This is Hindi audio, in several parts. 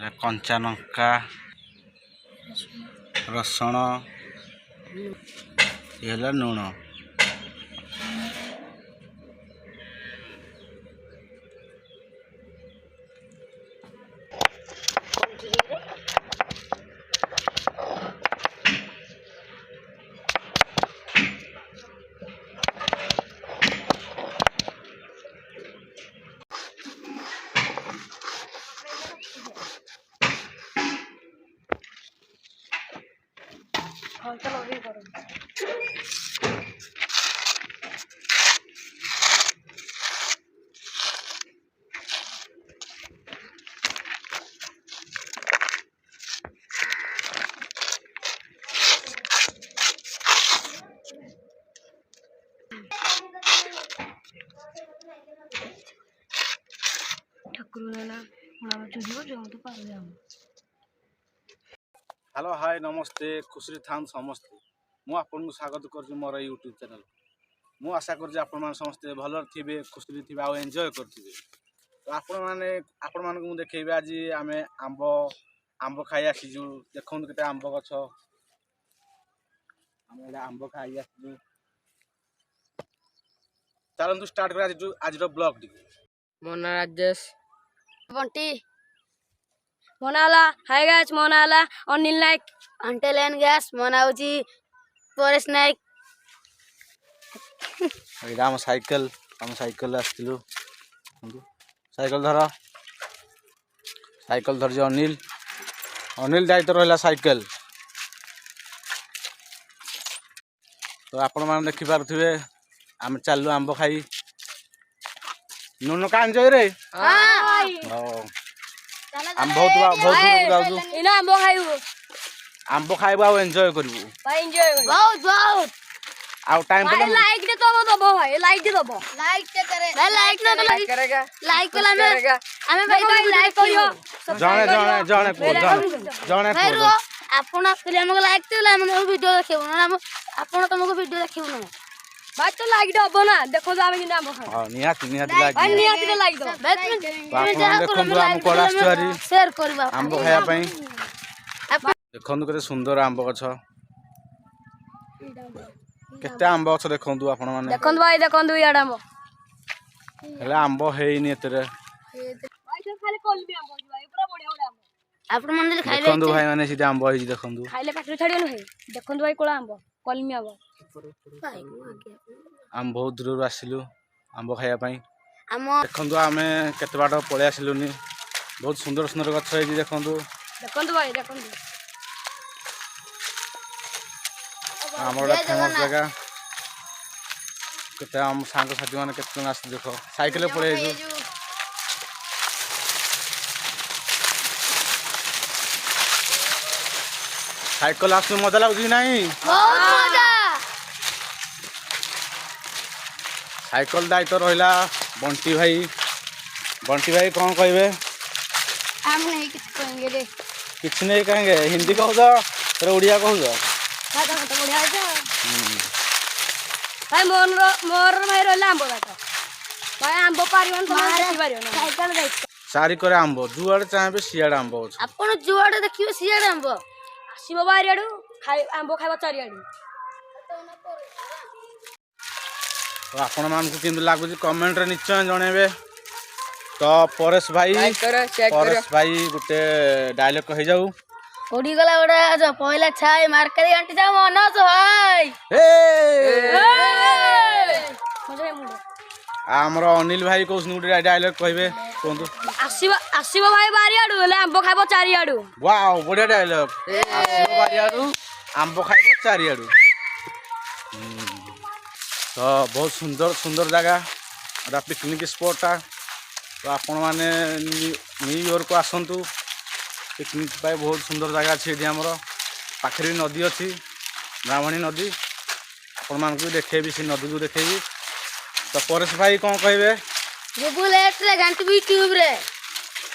कंचा लंका रसुण ये लूण हेलो हाय नमस्ते खुशी था समस्ते मु आपन को स्वागत कर मोर यूट्यूब चैनल मु आशा कर समस्ते भल थे खुशी थे आ एंजॉय करथिबे। तो आपण मान को देखेबे आज आमे आंब खाई आसीजु देखन केते आंब गछ आमे आंब खाई आसीजु चलंतु स्टार्ट कर आज ब्लॉग टी मोना राजेश बंटी मोनाला हाय गाइस मोनाला अनिल नायक अंटेल एंड गैस मनाउची परेश नायक एटा हम साइकिल आस्तिलु साइकिल धर अनिल दायित्व रहा साइकिल। तो आपण मान देखि पारुथिबे आम चालू आंब खाई नुन का एंजॉय रे हम बहुत जाऊ इना आंब खाइबो आंब खाइबो आ एंजॉय करबो भाई एंजॉय बहुत आ टाइम पे लाइक दे तो दबो भाई लाइक दे दबो लाइक ते करे भाई लाइक ना तो करेगा लाइक वाला में हमें भाई लाइक करियो जणे भाई रो आपण असले हमको लाइक ते हम वीडियो देखिबो ना हम आपण तुमको वीडियो देखिबो ना भाई तो लाइक दबो ना देखो जावे कि आंब खा हां निहाती लाइक भाई निहाती रे लाइक दो देखंतु हम कोला स्टोरी शेयर करबा आंब खाया पई देखंतु केते सुंदर आंब गछ केते आंब गछ देखंतु आपण माने देखंतु याड आंब हेला आंब हेइनी एतरे भाई तो खाली कलमी आंब भाई पूरा बढ़िया बढ़िया आंब आपण मन खाइले देखंतु भाई माने सीधे आंब हेइ देखंतु खाइले पाटरे छाडियो न हे देखंतु भाई कोला आंब कलमी आंब आम बहुत दूर आसिलु आंब खाया पई हम देखंतु आमे केते बाट पळे आसिलुनी बहुत सुंदर सुंदर गछ हेइ देखंतु भाई देखंतु हमर फेमस जगह केते हम सांग साथी माने केते आस देखो साइकिल पळे आइजु साइकिल आसु मजा लागु नाही बहुत मजा साइकिल दायित्व रहिला बंटी भाई कौन कहबे हम नहीं कुछ कहेंगे रे किछ नहीं कहेंगे हिंदी कहू तो तेरे उड़िया कहू तो भाई तो बढ़िया है भाई मोर भाई रहला आंब बाटा भाई आंब पारिवन तो देखि पारियो ना साइकिल देख सारी करे आंब जुआड़े चाहे सियाड़े आंब अछि आपण जुआडे देखियो सियाडे आंब आसीबो बारियाडू खाइ आंब खाइबो चारियाडू तो आपण मान को किंतु लागु कमेंट रे निश्चय जणेबे। तो परेश भाई गुटे डायलॉग कहि जाऊ उड़ी गला ओडा जो पहिला छाय मार्केट आंटी जा मनस होय मुझे मुंडे हमर अनिल भाई को गुटे डायलॉग कहबे कोंतु आसीबो भाई बारियाडू ले आंब खाइबो चारियाडू वाओ बढ़िया डायलॉग आसीबो बारियाडू आंब खाइबो चारियाडू तो बहुत सुंदर सुंदर जगह पिकनिक स्पॉटा तो आपण मैंने न्यूयॉर्क को आसतु पिकनिक पाई बहुत सुंदर जगह अच्छी ये आमर पाखे नदी अच्छी ब्राह्मणी नदी आपण मान को देखेबी से नदी को देखेबी। तो परेश भाई कौन कहबे जीबू लेट रे घंटी यूट्यूब रे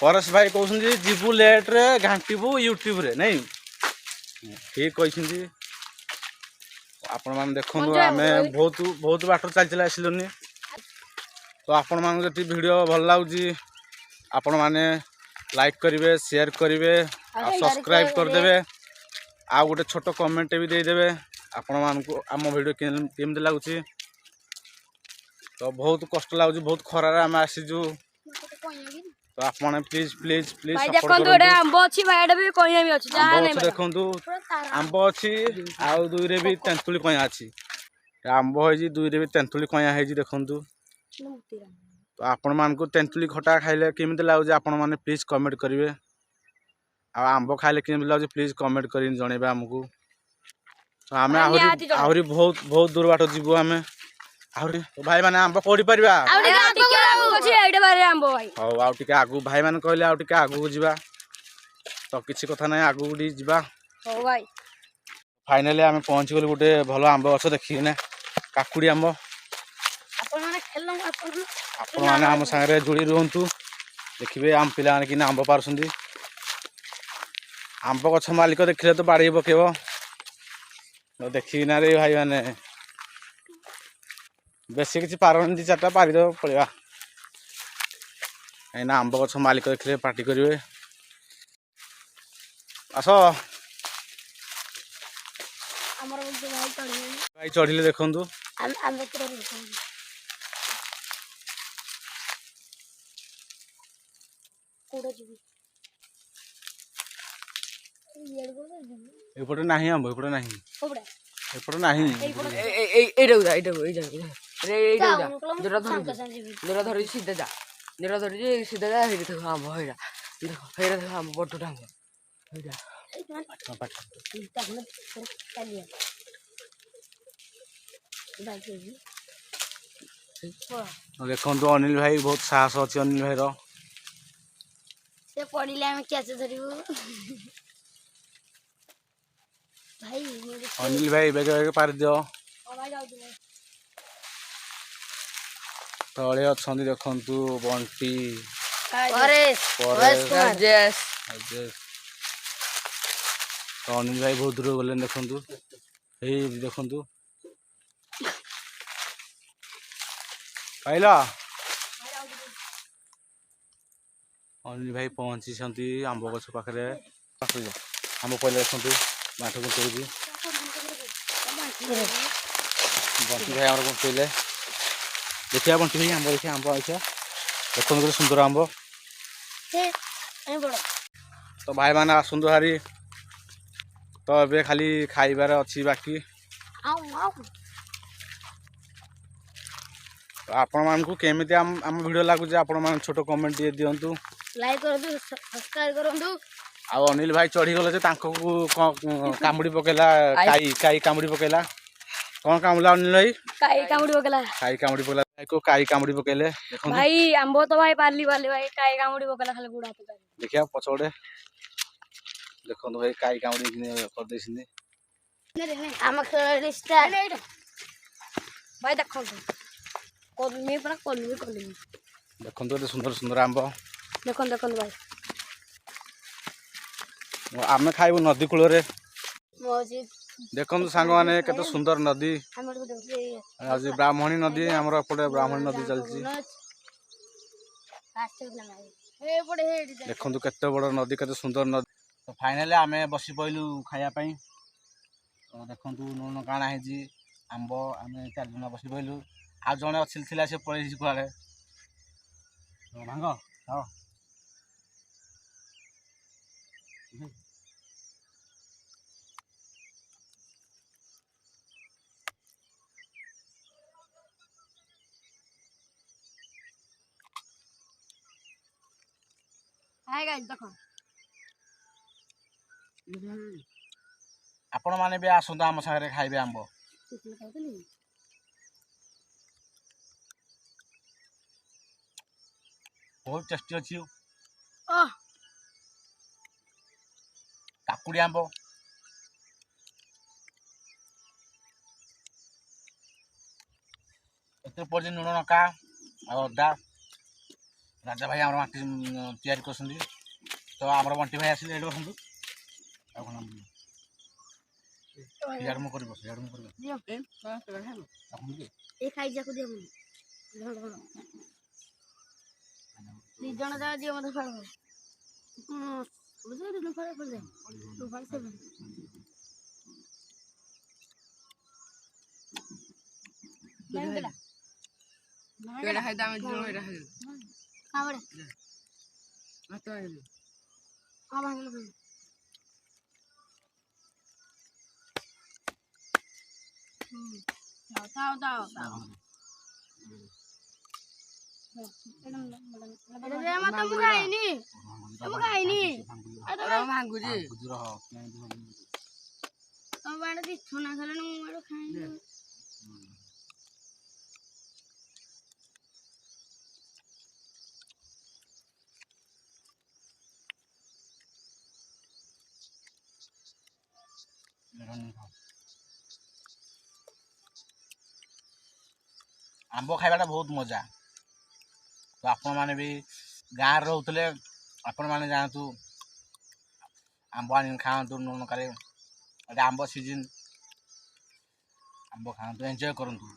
परेश भाई कहउछन जीबू लेट रे घंटीबू यूट्यूब रे नहीं ठीक कहछन आपण मान देखंदु आमे बहुत बाटर चल चला आसिलुनी। तो आपण मान जति वीडियो भल लागुची आपण माने लाइक करेंगे शेयर करेंगे और सब्सक्राइब करदेवे आ गोटे छोट कमेंट भी देदेवे आपण मानक आम वीडियो केमती लगुच तो बहुत कष्ट लगुच बहुत खरार आम आसीजु तो आपण प्लीज प्लीज प्लीज भाई सपोर्ट देखो एटा आंब अच्छी भाई एटा भी कहिया भी अच्छी जहां आंब नहीं गछ देखु आंब अच्छी आउ दुई रे भी तेंतुली कया अच्छी आंब है दुई रे भी तेंतुली कया है देखु तो आपण मानक तेंतुली खटा खाइले केमती लगुच आपण मैंने प्लीज कमेंट करेंगे आंब खाइले केमती लगुच प्लीज कमेंट कर जनइबे आमको आम आहरी बहुत बहुत दूर बाट जीवु आम आहरी भाई मैंने आंब कोड़ी पारिबा हौ आउ टिके आगु भाई मैंने कहले आउ टिके आगु जीवा तो किसी कथा ना आगु जीवा फाइनाली आम पहुँची गलु गोटे भल आंब गछ देखी ना काकुड़ी आंब आपण मैंने आम सागर जोड़ी रुहतु देखिए आम पिला कि आंब पार्टी आंब गछ मालिक देखिले तो बाड़ी पकेब तो देखना रे भाई मैंने बेसी किसी पारन दी चार्टा पारिदेव पड़ा कहीं आंब गछ मालिक देखिले पार्टी करेंगे आस भाई चढ़िले देखु एपटे नहीं आंब एपटे नहीं एपटे नहीं जोरा धरी सीधा जा जोरा धरी सीधा जा हेरी देखो आंब हेरा देखो आंब बड़टा आंब हेरा देखो अनिल भाई बहुत साहस अच्छी अनिल भाई रो से पड़िले हम कैसे धरिबु भाई अनिल भाई बेगे बेगे पार दियो तले अच्छा देखु बंटी राजेश तो अनिल भाई बहुत दूर गले देखु देखु पाइल अनिल भाई पहुँची आंब गछ पाखे आंब पहले देखु बाट को तोड़ी बंटी भाई आम पहले देखिए बंटी भाई आंब देखिए आंब देखिए देखो सुंदर आंब तो भाई मैंने आसतु हारी तो ए खाली खाइबार अच्छी बाकी आपण मानकु केमिति आम वीडियो लागुचे आपण मान छोटो कमेंट दिए दियंतु लाइक करदु सब्सक्राइब करदु आ अनिल भाई चढ़ी गले जे तांको कामुड़ी पकेला काई काई कामुड़ी पकेला कौन कामुला अनिल भाई काई कामुड़ी पकेला भाई को काई कामुड़ी पकेले देखो भाई आंबो तो भाई पारली वाले भाई काई कामुड़ी पकेला खाली गुड़ा तो देखिया पछोड़े देखो भाई काई कामुड़ी कर देसिनी हम खेल स्टार्ट भाई देखो कोलमी पर कोलमी देखो तो सुंदर सुंदर आंब देखो देखो भाई आमे खाइबु नदी कूल रे मौजी देखो सांग माने केते सुंदर नदी आज ब्राह्मणी नदी हमर एपटे ब्राह्मणी नदी चलची देखो केते बड़ नदी केते सुंदर नदी तो फाइनली आमे बसी पइलु खाया पई तो देखो नून काना है आंब आमे चार जन बसी पइलु आ जने अछिल थिला से पळेसी कुआले भांग हां हाय गाइस देखो आपण माने भी आसंत आम सागरे खाइबे आंब बहुत टेस्टी अच्छी काकुड़ी आंब एते पड़े लुण लंका अदा राजा भाई आम तैयारी कर तो आम बंटी भाई आसिले ये बसंतु यार मु कर ए खाइ जाको दियो नी जण जा दियो मते खाओ ବୁଝେଇ ନୁଫାଳେ ପଡେ ନୁଫାଳେ ସେ ଭାଙ୍ଗିଲା ଏଇଟା ଖାଇତେ ଆମେ ଯିବୁ ଏଇଟା ଖାଇବୁ କାମରେ ଭାତ ଖାଇବୁ ହଁ ଭାଙ୍ଗିଲା ଥାଉ ମତେ ମୁଁ ଖାଇନି ମୁଁ ଖାଇନି ଭାଙ୍ଗୁଛି ତମ ବାଡେ ଦିଛୁ ନା ଖାଇଲାଣି ମୁଁ ବାଡେ ଖାଇନି ଆମ୍ବ ଖାଇବାଟା ବହୁତ ମଜା। ତ ଆପଣମାନେ ବି ଗାଁରେ ରହୁଥିଲେ ଆପଣମାନେ ଯାଆନ୍ତୁ ଆମ୍ବ ଆଣିକି ଖାଆନ୍ତୁ ନକାରେ ଏଟା ଆମ୍ବ ସିଜିନ୍ ଆମ୍ବ ଖାଆନ୍ତୁ ଏନ୍ଜୟ କରନ୍ତୁ।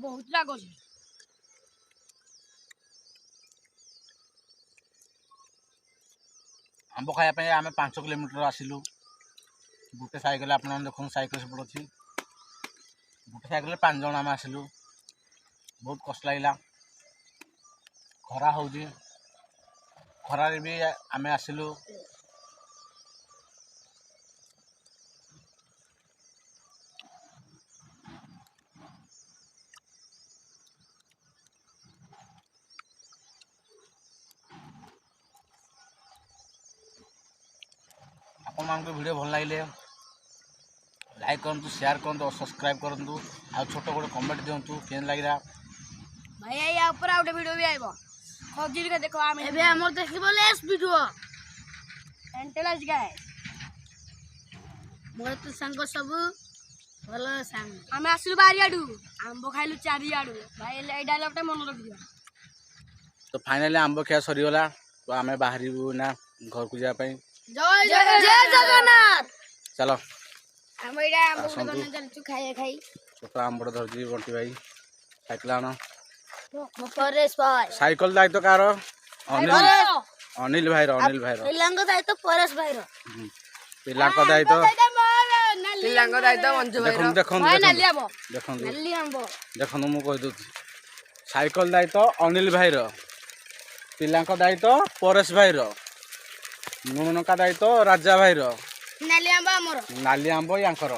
ବହୁତ ଲାଗୁଛି ଆମ୍ବ ଖାଇବା ପାଇଁ ଆମେ 5 କିଲୋମିଟର ଆସିଲୁ। ଗୋଟେ ସାଇକେଲ ଆପଣମାନେ ଦେଖନ୍ତୁ ସାଇକେଲ ସେପଟ ଅଛି। ଗୋଟେ ସାଇକେଲରେ 5 ଜଣ ଆମେ ଆସିଲୁ। ବହୁତ କଷ୍ଟ ଲାଗିଲା। ଖରା ହେଉଛି ଖରାରେ ବି ଆମେ ଆସିଲୁ। ଆପଣମାନଙ୍କୁ ଭିଡ଼ିଓ ଭଲ ଲାଗିଲେ ଲାଇକ୍ କରନ୍ତୁ, ସେୟାର କରନ୍ତୁ, ସବସ୍କ୍ରାଇବ୍ କରନ୍ତୁ। ଆଉ ଛୋଟ ଗୋଟେ କମେଣ୍ଟ ଦିଅନ୍ତୁ କେମିତି ଲାଗିଲା। ଭାଇ ୟା ଉପରେ ଆଉ ଗୋଟେ ଭିଡ଼ିଓ ବି ଆଇବ ଖଜୁରୀ ଦେଖ ଆମେ ଏବେ ଆମର ଦେଖିବ ଲେସ୍ ଭିଡିଓ ଏଣ୍ଟେଲାଇଜ ଗାଏ ମୋର ତ ସାଙ୍ଗ ସବୁ ଭଲ ସାଙ୍ଗ ଆମେ ଆସିଲୁ ବାରିଆଡୁ ଆମ୍ବ ଖାଇଲୁ ଚାରିଆଡୁ ଭାଇ ଏଇ ଡାଇଲଗଟା ମନେ ରଖିଦିଅ। ତ ଫାଇନାଲି ଆମ୍ବ ଖିଆ ସରିଗଲା। ତ ଆମେ ବାହାରିବୁ ନା ଘରକୁ ଯିବା ପାଇଁ। ଜୟ ଜଗନ୍ନାଥ ଚାଲ ଆମ ଏଇଟା ଆମ୍ବ ଗୋଟେ ଆସନ୍ତୁ। ବନେଇ ଚାଲିଛୁ ଖାଇ ଛୋଟ ଆମ୍ବଟେ ଧରିଛି ବଣ୍ଟି ଭାଇ। ସାଇକେଲ ଆଣ। ପରେଶ ଭାଇ ସାଇକେଲ ଦାୟିତ୍ୱ କାହାର? ଅନିଲ ଭାଇର। ପିଲାଙ୍କ ଦାୟିତ୍ୱ ପରେଶ ଭାଇର ପିଲାଙ୍କ ଦାୟିତ୍ୱ ପିଲାଙ୍କ ଦାୟିତ୍ୱ ମଞ୍ଜୁ ଭାଇର ଦେଖନ୍ତୁ ଭାଇ ନାଲି ଆମ୍ବ ଦେଖନ୍ତୁ ନାଲି ଆମ୍ବ ଦେଖନ୍ତୁ ମୁଁ କହିଦେଉଛି। ସାଇକେଲ ଦାୟିତ୍ୱ ଅନିଲ ଭାଇର, ପିଲାଙ୍କ ଦାୟିତ୍ୱ ପରେଶ ଭାଇର, ଲୁଣ ଲଙ୍କା ଦାୟିତ୍ୱ ରାଜା ଭାଇର, ନାଲି ଆମ୍ବ ଆମର ନାଲି ଆମ୍ବ ୟାଙ୍କର।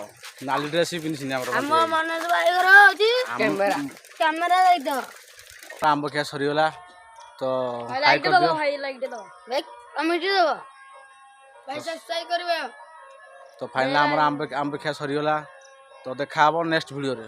ନାଲି ଡ୍ରେସ୍ ବି ପିନ୍ଧିଛନ୍ତି ଆମର ଆମ ମନୋଜ ଭାଇର ହଉଛି କ୍ୟାମେରା ଦାୟିତ୍ୱ। ଆମ୍ବ ଖିଆ ସରିଗଲା। ତ ଲାଇକ୍ ଦବ ଭାଇ ଲାଇକ୍ ଦବ ଭାଇ କମେଣ୍ଟ ଦବ ଭାଇ ସବସ୍କ୍ରାଇବ କରିବେ। ତ ଫାଇନାଲ ଆମର ଆମ୍ବ ଖିଆ ସରିଗଲା। ତ ଦେଖା ହବ ନେକ୍ସଟ ଭିଡ଼ିଓରେ।